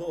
2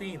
3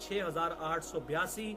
6882।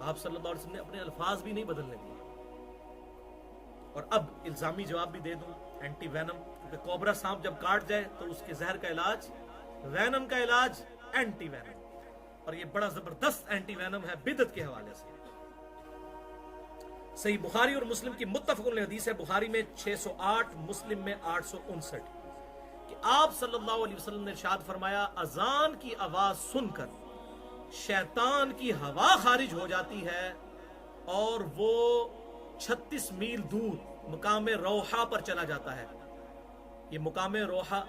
آپ صلی اللہ علیہ وسلم نے اپنے الفاظ بھی نہیں بدلنے دیے. اور اب الزامی جواب بھی دے دوں, اینٹی وینم, کیونکہ کوبرا سانپ جب کاٹ جائے تو اس کے زہر کا علاج, وینم کا علاج اینٹی وینم, اور یہ بڑا زبردست اینٹی وینم ہے بدعت کے حوالے سے. صحیح بخاری اور مسلم کی متفق علیہ حدیث ہے, بخاری میں 608, مسلم میں 859, کہ آپ صلی اللہ علیہ وسلم نے ارشاد فرمایا اذان کی آواز سن کر شیطان کی ہوا خارج ہو جاتی ہے اور وہ 36 میل دور مقام روحا پر چلا جاتا ہے. یہ مقام روحا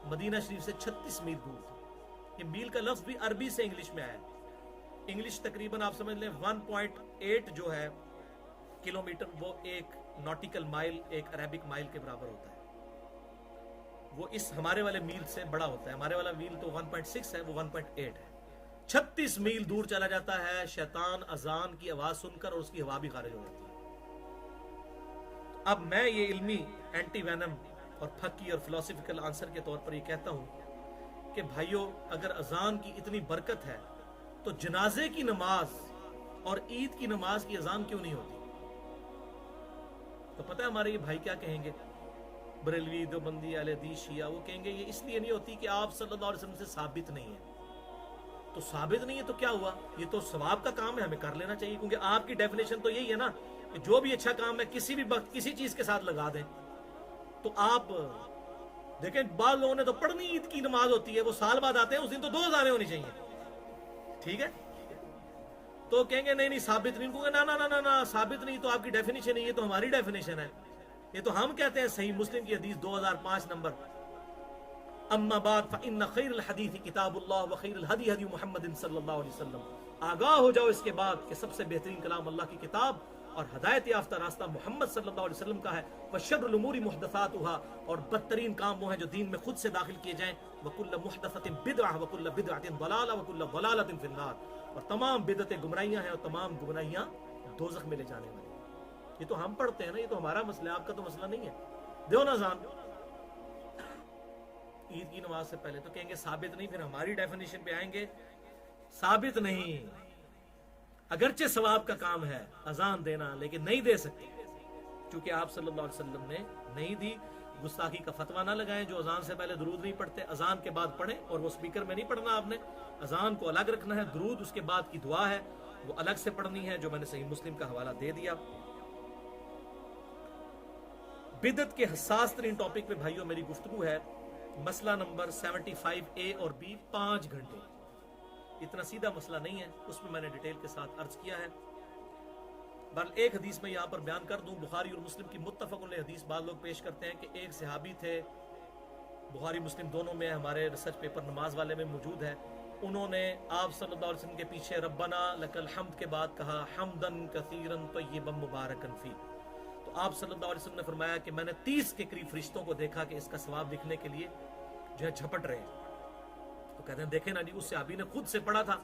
مدینہ شریف سے 36 میل دور. یہ میل کا لفظ بھی عربی سے انگلش میں آیا. انگلش تقریباً آپ سمجھ لیں 1.8 جو ہے کلومیٹر, وہ ایک نوٹیکل مائل, ایک عربک مائل کے برابر ہوتا ہے. وہ اس ہمارے والے میل سے بڑا ہوتا ہے. ہمارے والا میل تو 1.6 ہے, وہ 1.8 ہے. 36 میل دور چلا جاتا ہے شیطان اذان کی آواز سن کر, اور اس کی ہوا بھی خارج ہو جاتی ہے. اب میں یہ علمی اینٹی وینم اور پھکی اور فلسفیکل آنسر کے طور پر یہ کہتا ہوں کہ بھائیو, اگر اذان کی اتنی برکت ہے تو جنازے کی نماز اور عید کی نماز کی اذان کیوں نہیں ہوتی؟ تو پتہ ہے ہمارے یہ بھائی کیا کہیں گے, بریلوی, دیوبندی, اہل حدیث, شیعہ, وہ کہیں گے یہ اس لیے نہیں ہوتی کہ آپ صلی اللہ علیہ وسلم سے ثابت نہیں ہے. تو ثابت نہیں ہے تو کیا ہوا, یہ تو ثواب کا کام ہے, ہمیں کر لینا چاہیے, کیونکہ آپ کی ڈیفینیشن تو یہی ہے نا کہ جو بھی اچھا کام ہے کسی بھی وقت کسی چیز کے ساتھ لگا دیں. تو آپ دیکھیں بعض لوگوں نے تو پڑھنی عید کی نماز ہوتی ہے, وہ سال بعد آتے ہیں, اس دن تو 2 اذانیں ہونی چاہیے, ٹھیک ہے, تو کہیں گے نہیں ثابت نہیں, کہوں گے نا ثابت نہیں, تو آپ کی ڈیفینیشن ہے, یہ تو ہماری ڈیفینیشن ہے, یہ تو ہم کہتے ہیں. صحیح مسلم کی حدیث 2005 نمبر, اما بعد فإن خیر الحدیث کتاب اللہ وخیر الہدی ہدی محمد صلی اللہ علیہ وسلم, آگاہ ہو جاؤ اس کے بعد کہ سب سے بہترین کلام اللہ کی کتاب اور ہدایت یافتہ راستہ محمد صلی اللہ علیہ وسلم کا ہے. وشر الامور محدثاتها, اور بدترین کام وہ ہیں جو دین میں خود سے داخل کیے جائیں. وکل محدثۃ بدعہ وکل بدعۃ ضلالہ وکل ضلالۃ فی النار, اور تمام بدعتیں گمراہیاں ہیں اور تمام گمراہیاں دوزخ میں لے جانے والی ہیں. یہ تو ہم پڑھتے ہیں نا, یہ تو ہمارا مسئلہ ہے, آپ کا تو مسئلہ نہیں ہے. دیو نا اذان عید کی نماز سے پہلے, تو کہیں گے ثابت نہیں, پھر ہماری ڈیفینیشن پہ آئیں گے ثابت نہیں, اگرچہ ثواب کا کام ہے اذان دینا, لیکن نہیں دے سکتے کیونکہ آپ صلی اللہ علیہ وسلم نے نہیں دی. گستاخی کا فتویٰ نہ لگائیں, جو اذان سے پہلے درود نہیں پڑھتے اذان کے بعد پڑھیں, اور وہ سپیکر میں نہیں پڑھنا, آپ نے اذان کو الگ رکھنا ہے, درود اس کے بعد کی دعا ہے وہ الگ سے پڑھنی ہے, جو میں نے صحیح مسلم کا حوالہ دے دیا. بدعت کے حساس ترین ٹاپک پہ بھائیوں میری گفتگو ہے, مسئلہ نمبر 75A اور B, 5 گھنٹے. اتنا سیدھا مسئلہ نہیں ہے, اس میں نے ڈیٹیل کے ساتھ عرض کیا ہے. بہرحال ایک حدیث میں یہاں پر بیان کر دوں, بخاری اور مسلم کی متفق علیہ حدیث بعض لوگ پیش کرتے ہیں کہ ایک صحابی تھے, بخاری مسلم دونوں میں, ہمارے ریسرچ پیپر نماز والے میں موجود ہے, انہوں نے آپ صلی اللہ علیہ وسلم کے پیچھے ربنا لک الحمد کے بعد کہا حمدن کثیرا طیبا مبارکا فی. تو آپ صلی اللہ علیہ وسلم نے فرمایا کہ میں نے 30 کے قریب فرشتوں کو دیکھا کہ اس کا ثواب لکھنے کے لیے جو ہے جھپٹ رہے ہیں. تو کہتے ہیں دیکھیں نا جی, اس صحابی نے خود سے پڑھا تھا,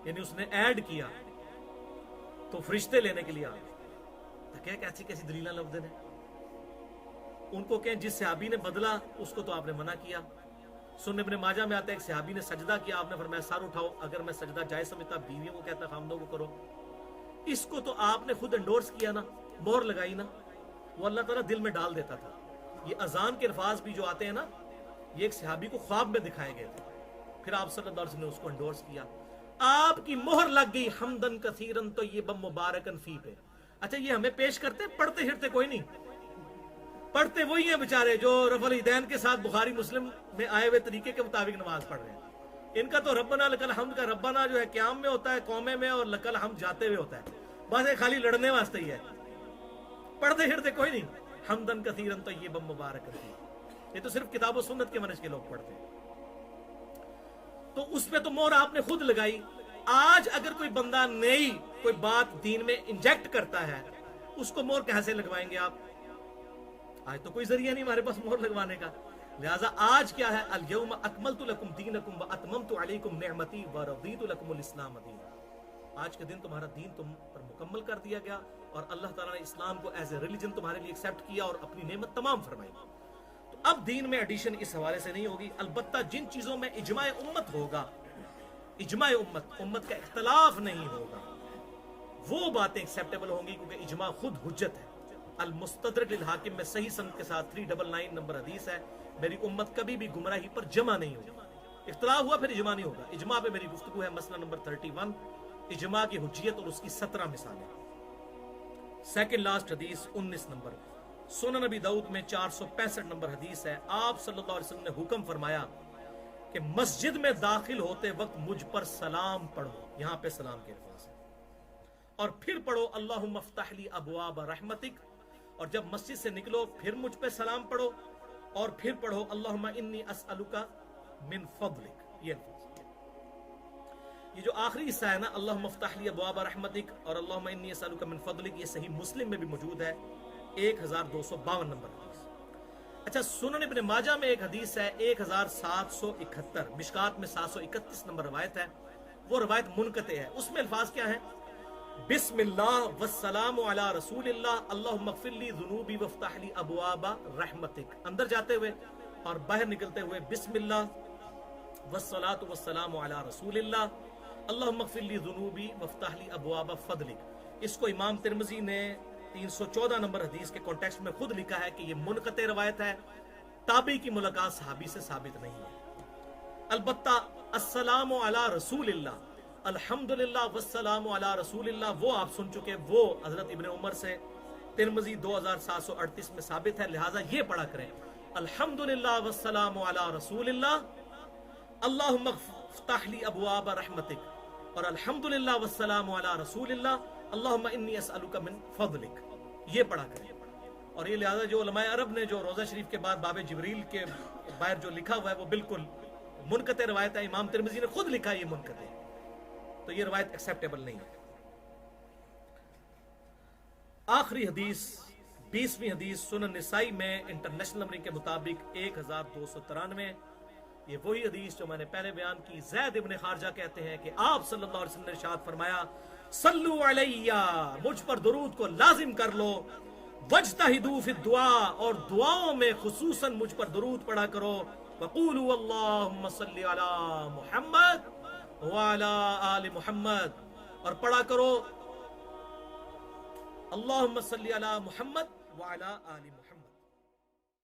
یعنی اس نے ایڈ کیا تو فرشتے لینے کے لیے آ گئے. کیسی کیسی دلیلیں لفظ نے, ان کو کہیں جس صحابی نے بدلا اس کو تو آپ نے منع کیا. سنن ابن ماجہ میں آتا ہے ایک صحابی نے سجدہ کیا, آپ نے فرمایا سر اٹھاؤ, اگر میں سجدہ جائز سمجھتا بیویوں کو کہتا خامدوں کو کرو. اس کو تو آپ نے خود انڈورس کیا نا, مہر لگائی نا, وہ اللہ تعالیٰ دل میں ڈال دیتا تھا. یہ اذان کے الفاظ بھی جو آتے ہیں نا, یہ ایک صحابی کو خواب میں دکھائے گئے تھے, پھر آپ صلی اللہ علیہ وسلم نے اس کو انڈورس کیا, آپ کی مہر لگ گئی حمدن کثیرن طیبا مبارکن فی پہ. اچھا یہ ہمیں پیش کرتے, پڑھتے ہرتے کوئی نہیں, پڑھتے وہی ہیں بےچارے جو رفع الیدین کے ساتھ بخاری مسلم میں آئے ہوئے طریقے کے مطابق نماز پڑھ رہے ہیں. ان کا تو ربنا لک الحمد کا ربنا جو ہے قیام میں ہوتا ہے, قومے میں, اور لک الحمد جاتے ہوئے ہوتا ہے, بس یہ خالی لڑنے واسطے ہی ہے, پڑھتے ہرتے کوئی نہیں. حمدن کثیرن طیبا مبارکن فی, یہ تو صرف کتاب و سنت کے منہج کے لوگ پڑھتے ہیں. تو اس پہ تو مہر آپ نے خود لگائی. آج اگر کوئی بندہ نئی کوئی بات دین میں انجیکٹ کرتا ہے, اس کو مہر کہاں سے لگوائیں گے آپ؟ آج تو کوئی ذریعہ نہیں ہمارے پاس مہر لگوانے کا. لہٰذا آج کیا ہے, الیوم اکملت لکم دینکم واتممت علیکم نعمتی ورضیت لکم الاسلام دینا. آج کے دن تمہارا دین تم پر مکمل کر دیا گیا, اور اللہ تعالیٰ نے اسلام کو ایز اے ریلیجن تمہارے لیے ایکسیپٹ کیا اور اپنی نعمت تمام فرمائی. تو اب دین میں ایڈیشن اس حوالے سے نہیں ہوگی. البتہ جن چیزوں میں اجماع امت ہوگا اجماع امت کا اختلاف نہیں ہوگا، وہ باتیں ایکسیپٹیبل ہوں گی کیونکہ اجماع خود حجت ہے۔ المستدرک للحاکم میں صحیح سند کے ساتھ 399 نمبر حدیث ہے، میری امت کبھی بھی گمراہی پر جمع نہیں ہوگی۔ اختلاف ہوا پھر اجماع نہیں ہوگا۔ اجماع پہ میری گفتگو ہے، مسئلہ نمبر 31، اجماع کی حجیت اور اس کی 17 مثالیں۔ سیکنڈ لاسٹ حدیث 19 نمبر، سنن نبی داؤد میں 465 نمبر حدیث ہے، آپ صلی اللہ علیہ وسلم نے حکم فرمایا کہ مسجد میں داخل ہوتے وقت مجھ پر سلام پڑھو، یہاں پہ سلام کے الفاظ ہیں، اور پھر پڑھو اللہم افتح لی ابواب رحمتک، اور جب مسجد سے نکلو پھر مجھ پہ سلام پڑھو، اور پھر پڑھو اللہم انی اسألک من فضلک۔ یہ الفاظ، یہ جو آخری حصہ ہے نا، اللہم افتح لی ابواب رحمتک اور اللہم انی اسألک من فضلک، یہ صحیح مسلم میں بھی موجود ہے، 1252 نمبر حدیث۔ اچھا، سنن ابن ماجہ میں ایک حدیث ہے 1771، مشکات میں 731 نمبر روایت ہے، وہ روایت منقطع ہے، اس میں الفاظ کیا ہیں؟ بسم اللہ والسلام علی رسول اللہ اللہم اغفر لی ذنوبی وافتح لی ابواب رحمتک، اندر جاتے ہوئے اور باہر نکلتے ہوئے بسم اللہ والصلاۃ والسلام علی رسول اللہ اللہم اغفر لی ذنوبی وافتح لی ابواب فضلک۔ اس کو امام ترمذی نے 314 نمبر حدیث کے کانٹیکسٹ میں خود لکھا ہے کہ یہ منقطع روایت ہے، تابعی کی ملاقات صحابی سے ثابت نہیں ہے۔ البتہ السلام علی رسول اللہ، الحمدللہ والسلام علی رسول اللہ، وہ آپ سن چکے، وہ حضرت ابن عمر سے ترمذی 2738 میں ثابت ہے، لہٰذا یہ پڑھا کریں الحمدللہ والسلام علی رسول اللہ اللہم افتح لی ابواب رحمتک، اور الحمدللہ والسلام علی رسول اللہ اللہم انی اسألک من فضلک، یہ پڑھا کریں۔ اور یہ لہذا جو علماء عرب نے جو روضہ شریف کے بعد باب جبریل کے باہر جو لکھا ہوا ہے وہ بالکل منقطع روایت ہے، امام ترمذی نے خود لکھا ہے یہ منقطع ہے، تو یہ روایت ایکسیپٹیبل نہیں ہے۔ آخری حدیث 20ویں حدیث سنن نسائی میں انٹرنیشنل نمبرنگ کے مطابق 1293، یہ وہی حدیث جو میں نے پہلے بیان کی۔ زید ابن خارجہ کہتے ہیں کہ آپ صلی اللہ علیہ وسلم نے ارشاد فرمایا صلو علیہ، مجھ پر درود کو لازم کر لو، وجتہدوا فی الدعاء، اور دعاؤں میں خصوصاً مجھ پر درود پڑھا کرو، وقولوا اللہم صلی علی محمد وعلی آل محمد، اور پڑھا کرو اللہم صلی علی محمد وعلی آل محمد۔